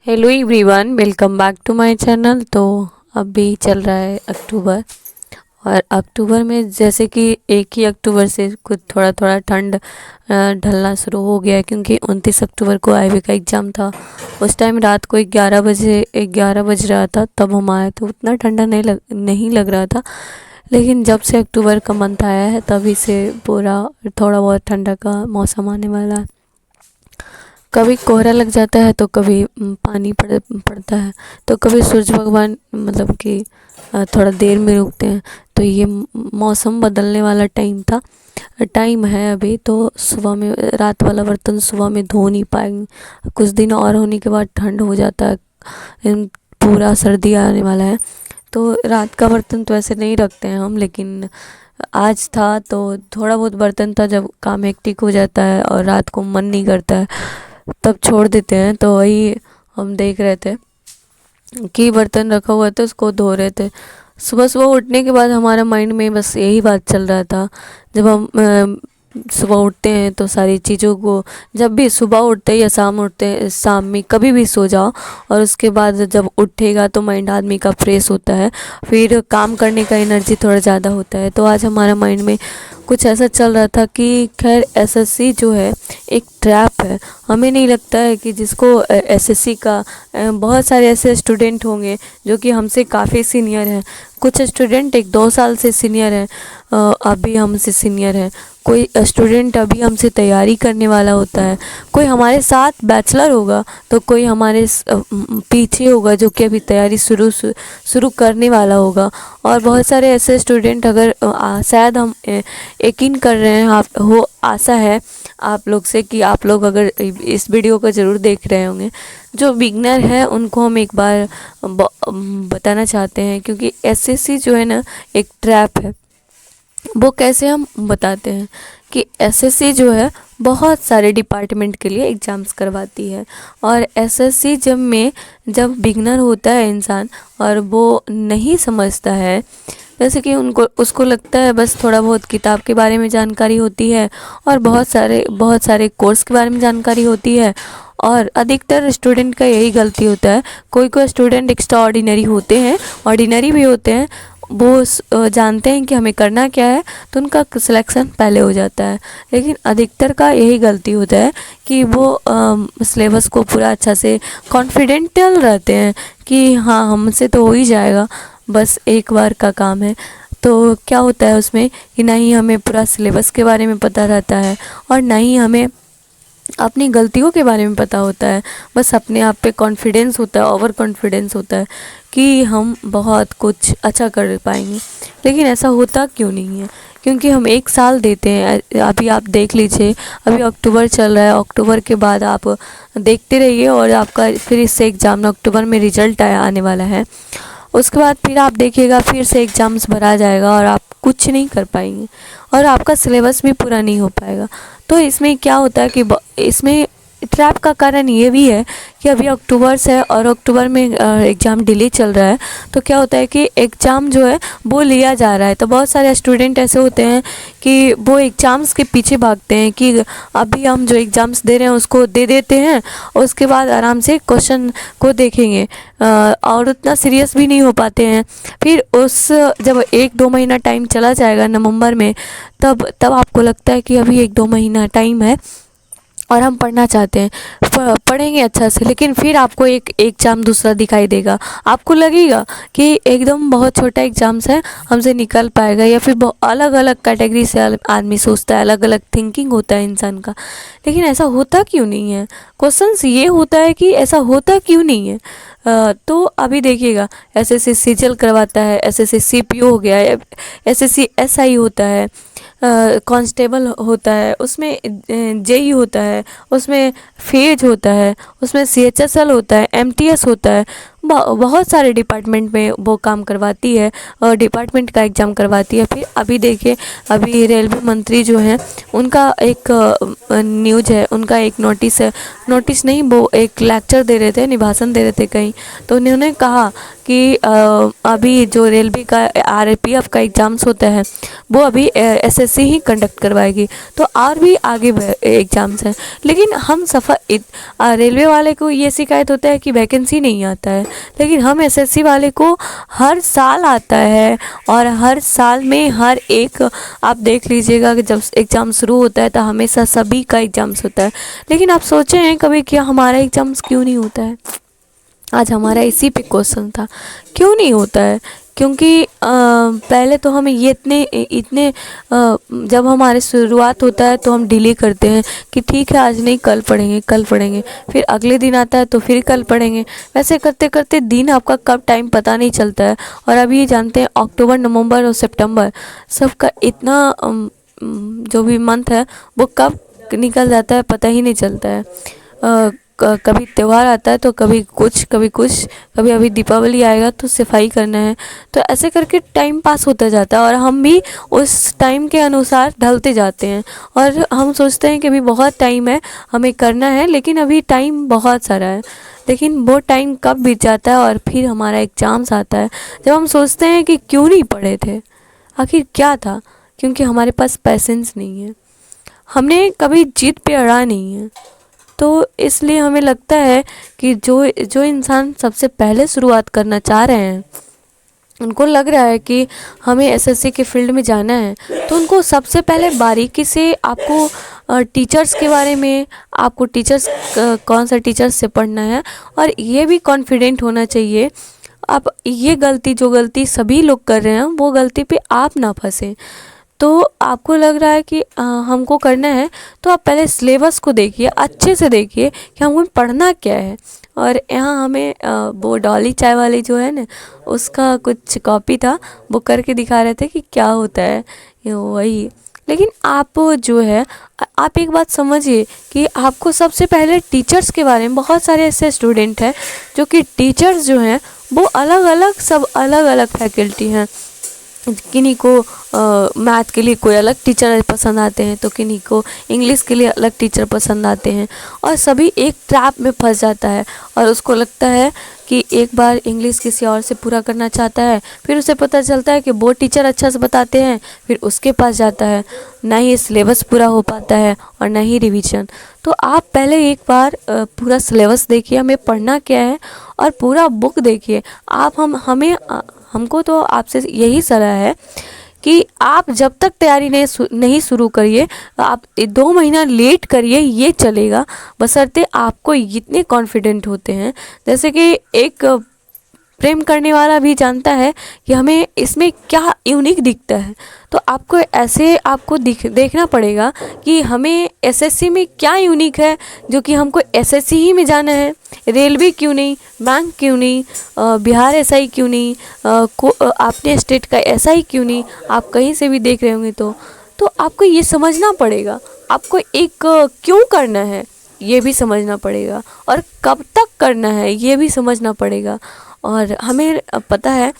Hello everyone, welcome back to my channel. तो अभी चल रहा है अक्टूबर, और अक्टूबर में जैसे कि 1 ही अक्टूबर से कुछ थोड़ा थोड़ा ठंड ढलना शुरू हो गया है, क्योंकि 29 अक्टूबर को आईबी का एग्ज़ाम था। उस टाइम रात को 11 बज रहा था तब हम आए, तो उतना ठंडा नहीं लग रहा था। लेकिन जब से अक्टूबर का मंथ आया है तभी से पूरा थोड़ा बहुत ठंडा का मौसम आने वाला है। कभी कोहरा लग जाता है तो कभी पानी पड़ता है, तो कभी सूरज भगवान मतलब कि थोड़ा देर में रुकते हैं। तो ये मौसम बदलने वाला टाइम है अभी। तो सुबह में रात वाला बर्तन सुबह में धो नहीं पाएंगे, कुछ दिन और होने के बाद ठंड हो जाता है, पूरा सर्दी आने वाला है। तो रात का बर्तन तो ऐसे नहीं रखते हैं हम, लेकिन आज था तो थोड़ा बहुत बर्तन था। जब काम हेक्टिक हो जाता है और रात को मन नहीं करता है तब छोड़ देते हैं। तो वही हम देख रहे थे कि बर्तन रखा हुआ था, उसको धो रहे थे। सुबह सुबह उठने के बाद हमारा माइंड में बस यही बात चल रहा था। जब हम सुबह उठते हैं तो सारी चीज़ों को, जब भी सुबह उठते हैं या शाम में कभी भी सो जाओ, और उसके बाद जब उठेगा तो माइंड आदमी का फ्रेश होता है, फिर काम करने का एनर्जी थोड़ा ज़्यादा होता है। तो आज हमारा माइंड में कुछ ऐसा चल रहा था कि खैर एसएससी जो है एक ट्रैप है। हमें नहीं लगता है कि जिसको एसएससी का बहुत सारे ऐसे स्टूडेंट होंगे जो कि हमसे काफ़ी सीनियर हैं। कुछ स्टूडेंट 1-2 साल से सीनियर हैं, अभी हमसे सीनियर है। कोई स्टूडेंट अभी हमसे तैयारी करने वाला होता है, कोई हमारे साथ बैचलर होगा तो कोई हमारे पीछे होगा जो कि अभी तैयारी शुरू करने वाला होगा। और बहुत सारे ऐसे स्टूडेंट अगर शायद हम यकीन कर रहे हैं, आप हो आशा है आप लोग से कि आप लोग अगर इस वीडियो को ज़रूर देख रहे होंगे। जो बिगनर है उनको हम एक बार बताना चाहते हैं, क्योंकि एसएससी जो है ना एक ट्रैप है। वो कैसे हम बताते हैं कि एसएससी जो है बहुत सारे डिपार्टमेंट के लिए एग्ज़ाम्स करवाती है। और एसएससी जब बिगनर होता है इंसान और वो नहीं समझता है, जैसे कि उसको लगता है बस थोड़ा बहुत किताब के बारे में जानकारी होती है और बहुत सारे कोर्स के बारे में जानकारी होती है। और अधिकतर स्टूडेंट का यही गलती होता है। कोई स्टूडेंट एक्स्ट्रा ऑर्डिनरी होते हैं, ऑर्डिनरी भी होते हैं, वो जानते हैं कि हमें करना क्या है तो उनका सिलेक्शन पहले हो जाता है। लेकिन अधिकतर का यही गलती होता है कि वो सिलेबस को पूरा अच्छा से कॉन्फिडेंटल रहते हैं कि हाँ हमसे तो हो ही जाएगा, बस एक बार का काम है। तो क्या होता है उसमें कि ना ही हमें पूरा सिलेबस के बारे में पता रहता है और ना ही हमें अपनी गलतियों के बारे में पता होता है। बस अपने आप पे कॉन्फिडेंस होता है, ओवर कॉन्फिडेंस होता है कि हम बहुत कुछ अच्छा कर पाएंगे। लेकिन ऐसा होता क्यों नहीं है? क्योंकि हम 1 साल देते हैं। अभी आप देख लीजिए, अभी अक्टूबर चल रहा है, अक्टूबर के बाद आप देखते रहिए और आपका फिर इससे एग्ज़ाम अक्टूबर में रिजल्ट आने वाला है। उसके बाद फिर आप देखिएगा फिर से एग्ज़ाम्स भरा जाएगा और आप कुछ नहीं कर पाएंगे और आपका सिलेबस भी पूरा नहीं हो पाएगा। तो इसमें क्या होता है कि इसमें ट्रैप का कारण ये भी है कि अभी अक्टूबर से और अक्टूबर में एग्ज़ाम डिले चल रहा है। तो क्या होता है कि एग्ज़ाम जो है वो लिया जा रहा है। तो बहुत सारे स्टूडेंट ऐसे होते हैं कि वो एग्ज़ाम्स के पीछे भागते हैं कि अभी हम जो एग्ज़ाम्स दे रहे हैं उसको दे देते हैं और उसके बाद आराम से क्वेश्चन को देखेंगे, और उतना सीरियस भी नहीं हो पाते हैं। फिर जब 1-2 महीना टाइम चला जाएगा नवंबर में, तब आपको लगता है कि अभी 1-2 महीना टाइम है और हम पढ़ना चाहते हैं, पढ़ेंगे अच्छा से, लेकिन फिर आपको एक एग्ज़ाम दूसरा दिखाई देगा। आपको लगेगा कि एकदम बहुत छोटा एग्ज़ाम्स है, हमसे निकल पाएगा, या फिर अलग अलग कैटेगरी से आदमी सोचता है, अलग अलग थिंकिंग होता है इंसान का। लेकिन ऐसा होता क्यों नहीं है? क्वेश्चंस ये होता है कि ऐसा होता क्यों नहीं है। तो अभी देखिएगा, एसएससी सीजीएल करवाता है, एसएससी सीपीओ हो गया, एसएससी एसआई होता है, कांस्टेबल होता है, उसमें जेई होता है, उसमें फेज होता है, उसमें सीएचएसएल होता है, एमटीएस होता है। बहुत सारे डिपार्टमेंट में वो काम करवाती है और डिपार्टमेंट का एग्ज़ाम करवाती है। फिर अभी देखिए, अभी रेलवे मंत्री जो हैं उनका एक न्यूज है, उनका एक नोटिस है, नोटिस नहीं वो एक लेक्चर दे रहे थे, निभाषण दे रहे थे कहीं। तो उन्होंने कहा कि अभी जो रेलवे का आरपीएफ का एग्ज़ाम्स होता है वो अभी एसएससी ही कंडक्ट करवाएगी, तो और भी आगे एग्ज़ाम्स हैं। लेकिन हम रेलवे वाले को ये शिकायत होता है कि वैकेंसी नहीं आता है, लेकिन हम एसएससी वाले को हर साल आता है। और हर साल में हर एक, आप देख लीजिएगा कि जब एग्ज़ाम शुरू होता है तो हमेशा सभी का एग्ज़ाम्स होता है। लेकिन आप सोचे हैं कभी कि हमारा एग्ज़ाम्स क्यों नहीं होता है? आज हमारा इसी पे क्वेश्चन था, क्यों नहीं होता है? क्योंकि पहले तो हमें ये इतने जब हमारे शुरुआत होता है तो हम डिले करते हैं कि ठीक है आज नहीं कल पढ़ेंगे, कल पढ़ेंगे। फिर अगले दिन आता है तो फिर कल पढ़ेंगे। वैसे करते करते दिन आपका कब टाइम पता नहीं चलता है। और अभी ये जानते हैं अक्टूबर, नवंबर और सितंबर सबका इतना जो भी मंथ है वो कब निकल जाता है पता ही नहीं चलता है। कभी त्यौहार आता है तो कभी कुछ, कभी अभी दीपावली आएगा तो सफाई करना है। तो ऐसे करके टाइम पास होता जाता है और हम भी उस टाइम के अनुसार ढलते जाते हैं। और हम सोचते हैं कि अभी बहुत टाइम है, हमें करना है, लेकिन अभी टाइम बहुत सारा है। लेकिन वो टाइम कब बीत जाता है और फिर हमारा एग्ज़ाम्स आता है, जब हम सोचते हैं कि क्यों नहीं पढ़े थे, आखिर क्या था? क्योंकि हमारे पास पैसेंस नहीं है, हमने कभी जिद पे अड़ा नहीं है। तो इसलिए हमें लगता है कि जो इंसान सबसे पहले शुरुआत करना चाह रहे हैं, उनको लग रहा है कि हमें एसएससी के फील्ड में जाना है, तो उनको सबसे पहले बारीकी से आपको टीचर्स के बारे में, आपको टीचर्स कौन सा टीचर्स से पढ़ना है, और ये भी कॉन्फिडेंट होना चाहिए। अब ये जो गलती सभी लोग कर रहे हैं वो गलती पे आप ना फंसें। तो आपको लग रहा है कि हमको करना है, तो आप पहले सिलेबस को देखिए, अच्छे से देखिए कि हमको पढ़ना क्या है। और यहाँ हमें वो डॉली चाय वाली जो है ना, उसका कुछ कॉपी था, वो करके दिखा रहे थे कि क्या होता है ये वही। लेकिन आप जो है, आप एक बात समझिए कि आपको सबसे पहले टीचर्स के बारे में, बहुत सारे ऐसे स्टूडेंट हैं जो कि टीचर्स जो हैं वो अलग अलग, सब अलग अलग फैकल्टी हैं। किन्हीं को मैथ के लिए कोई अलग टीचर पसंद आते हैं, तो किन्हीं को इंग्लिश के लिए अलग टीचर पसंद आते हैं। और सभी एक ट्रैप में फंस जाता है और उसको लगता है कि एक बार इंग्लिश किसी और से पूरा करना चाहता है, फिर उसे पता चलता है कि वो टीचर अच्छा से बताते हैं, फिर उसके पास जाता है। ना ही सिलेबस पूरा हो पाता है और ना ही रिवीजन। तो आप पहले एक बार पूरा सिलेबस देखिए, हमें पढ़ना क्या है, और पूरा बुक देखिए। हमको तो आपसे यही सलाह है कि आप जब तक तैयारी नहीं शुरू करिए, आप 2 महीना लेट करिए, ये चलेगा, बशर्ते आपको इतने कॉन्फिडेंट होते हैं। जैसे कि एक प्रेम करने वाला भी जानता है कि हमें इसमें क्या यूनिक दिखता है, तो आपको ऐसे देखना पड़ेगा कि हमें एसएससी में क्या यूनिक है, जो कि हमको एसएससी ही में जाना है। रेलवे क्यों नहीं, बैंक क्यों नहीं, बिहार एसआई क्यों नहीं, अपने स्टेट का एसआई क्यों नहीं, आप कहीं से भी देख रहे होंगे तो आपको ये समझना पड़ेगा, आपको एक क्यों करना है ये भी समझना पड़ेगा, और कब तक करना है ये भी समझना पड़ेगा। और हमें पता है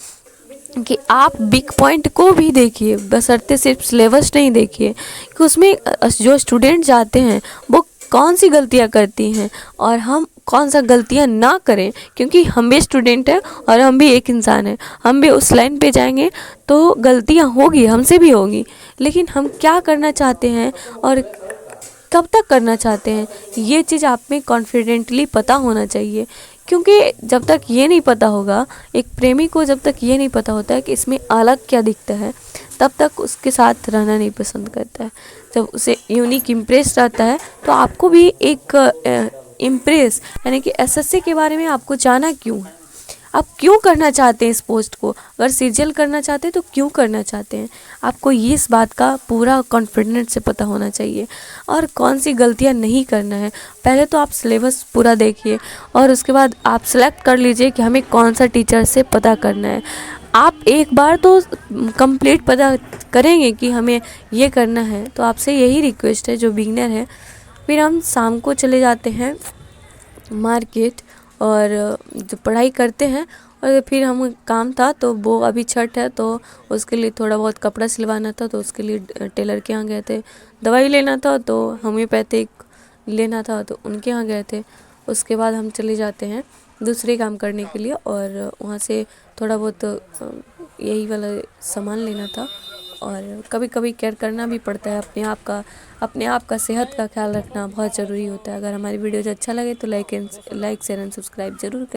कि आप बिग पॉइंट को भी देखिए, बशर्ते सिर्फ सिलेबस नहीं देखिए कि उसमें जो स्टूडेंट जाते हैं वो कौन सी गलतियां करती हैं और हम कौन सा गलतियां ना करें, क्योंकि हम भी स्टूडेंट हैं और हम भी एक इंसान हैं। हम भी उस लाइन पे जाएंगे तो गलतियां होगी, हमसे भी होगी, लेकिन हम क्या करना चाहते हैं और कब तक करना चाहते हैं, ये चीज़ आप में कॉन्फिडेंटली पता होना चाहिए। क्योंकि जब तक ये नहीं पता होगा, एक प्रेमी को जब तक ये नहीं पता होता है कि इसमें अलग क्या दिखता है, तब तक उसके साथ रहना नहीं पसंद करता है। जब उसे यूनिक इम्प्रेस रहता है तो आपको भी एक इम्प्रेस, यानी कि एसएससी के बारे में आपको जाना क्यों है, आप क्यों करना चाहते हैं इस पोस्ट को। अगर सीरियल करना चाहते हैं तो क्यों करना चाहते हैं, आपको ये इस बात का पूरा कॉन्फिडेंस से पता होना चाहिए। और कौन सी गलतियां नहीं करना है, पहले तो आप सिलेबस पूरा देखिए और उसके बाद आप सेलेक्ट कर लीजिए कि हमें कौन सा टीचर से पता करना है। आप एक बार तो कंप्लीट पता करेंगे कि हमें ये करना है, तो आपसे यही रिक्वेस्ट है जो बिगिनर है। फिर हम शाम को चले जाते हैं मार्केट और जो पढ़ाई करते हैं, और फिर हम काम था तो वो अभी छठ है तो उसके लिए थोड़ा बहुत कपड़ा सिलवाना था, तो उसके लिए टेलर के यहाँ गए थे। दवाई लेना था तो होम्योपैथिक लेना था तो उनके यहाँ गए थे। उसके बाद हम चले जाते हैं दूसरे काम करने के लिए, और वहाँ से थोड़ा बहुत यही वाला सामान लेना था। और कभी कभी केयर करना भी पड़ता है अपने आप का सेहत का ख्याल रखना बहुत ज़रूरी होता है। अगर हमारी वीडियोज अच्छा लगे तो लाइक शेयर एंड सब्सक्राइब जरूर करें।